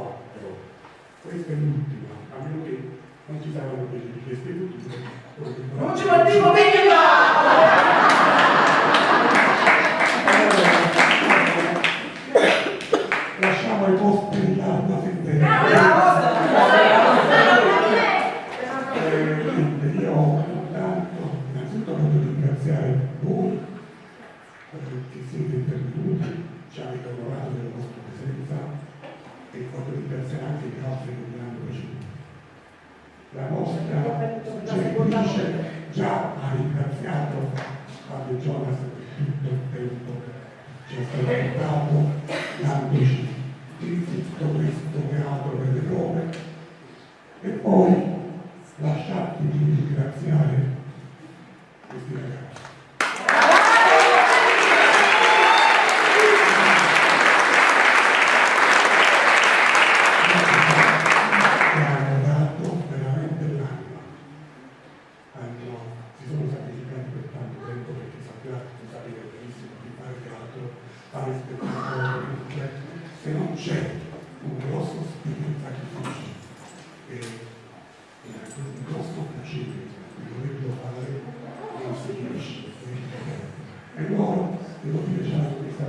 no, però questa è l'ultima, a meno che non ci saranno delle richieste future. Non ci mettiamo bene lasciamo ai posti l'acqua sentenza. Io intanto innanzitutto voglio ringraziare voi che siete intervenuti, ci avete onorato della vostra presenza e voglio ringraziare anche i nostri che mi hanno preceduto. La nostra direttrice già ha ringraziato Fabio Jonas per tutto il tempo che ci ha stato dandoci tutto questo teatro delle prove e poi lasciatemi ringraziare questi ragazzi. Che hanno dato veramente l'anima. Si sono sacrificati per tanto tempo perché sapete benissimo di fare teatro, fare spettacolo, se non c'è un grosso spirito di sacrificio e un grosso piacere di volerlo fare non si riesce. E loro, devo dire, c'hanno questa